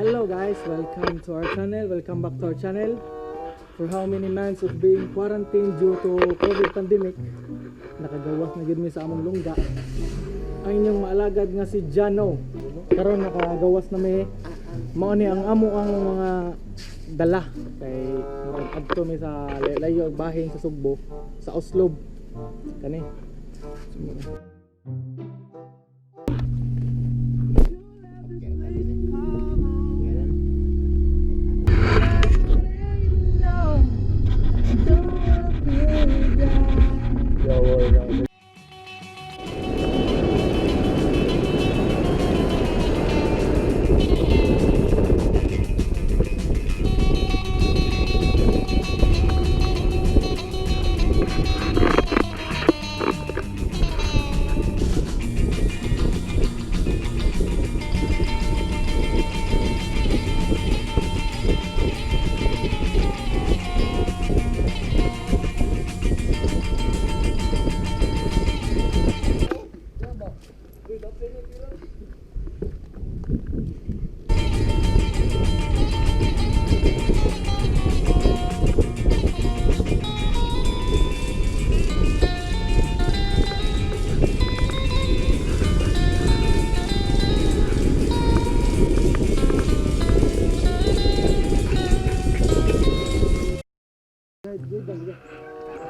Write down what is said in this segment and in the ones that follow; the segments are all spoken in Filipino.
Hello guys, welcome to our channel. Welcome back to our channel. For how many months of being quarantined due to COVID pandemic, nakagawas na gid mi sa among lungga. Ang inyong maalagad nga si Jano. Karon nakagawas na mi. Mao ni ang amo ang mga dala kay murag adto mi sa layo og bahin sa Sugbo, sa Oslob. Kani.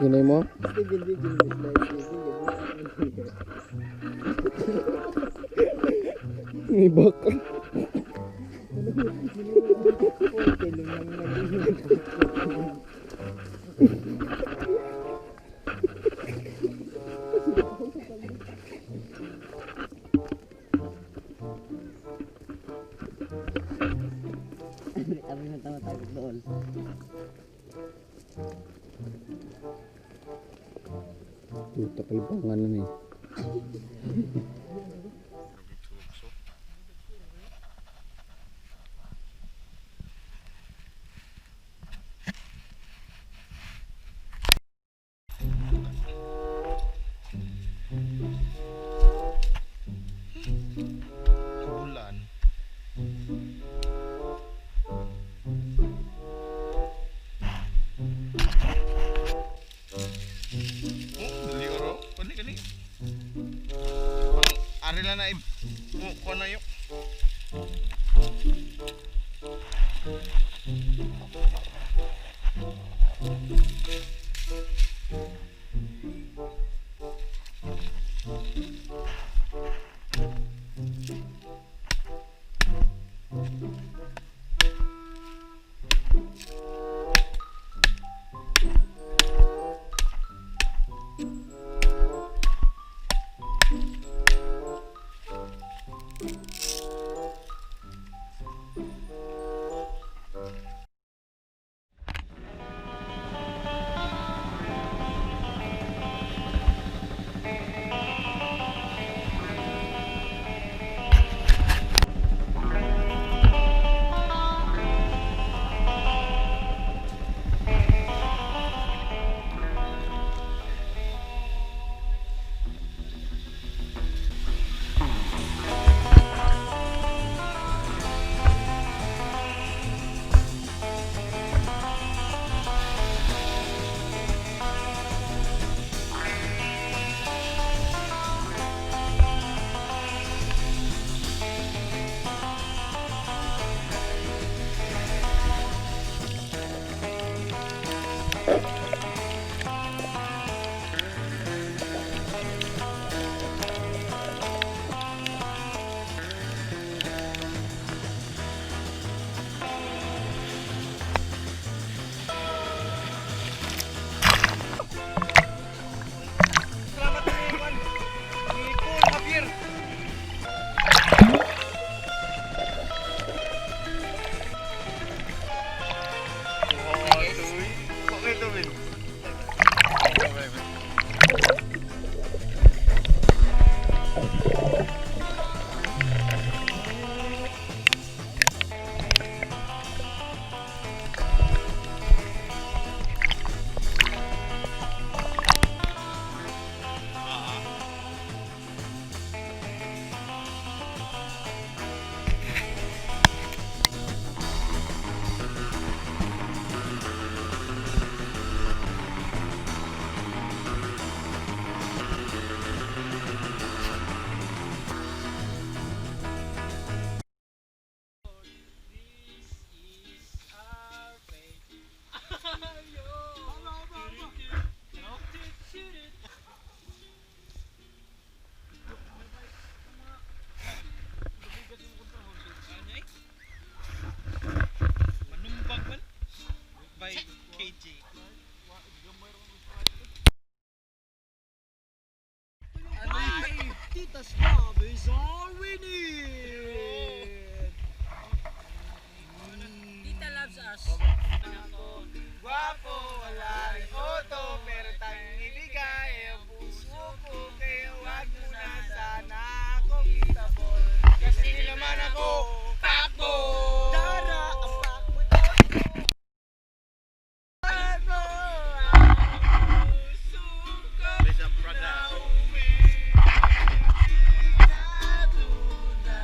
Yun mo? Ibak. Kami na tawa-tawa doon. Puta kalibangan na ni. Bulan. Dali oro, kani. Ari lang na ko na yung. Santa's love is all we need. Tita loves us. Guwapo, wala rin auto, pero tayong ibigay ang puso ko. Kaya wag mo na sana akong itabol. Kasi di naman ako takbo. Dara ang takbo doon. Ano ang puso ko Besa Prada. na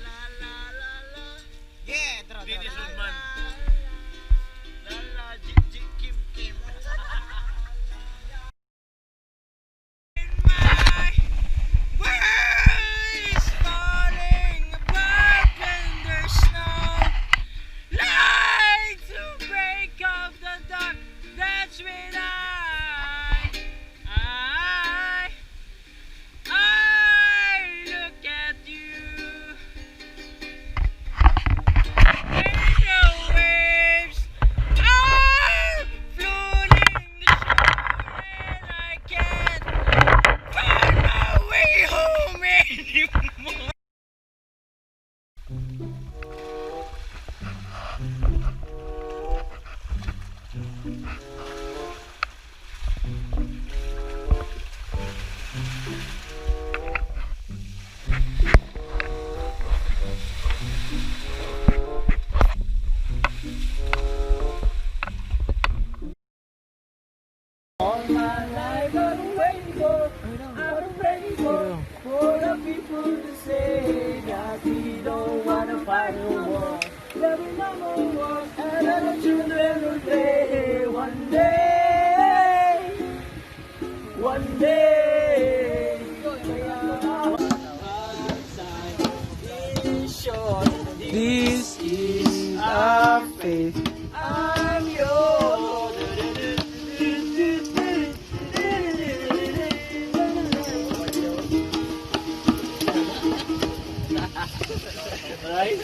La la la la. Yeah, Dennis Rodman. La jik jik kim kim. In my world is falling apart when there's snow. Light to break of the dark. That's when I look at you. And the waves are floating the shore, and I can't find my way home anymore. All my life I've been waiting for the people to say that we don't wanna fight no more. That we no more war, and that the children will play one day. One day. This is our faith. I'm yours. Right?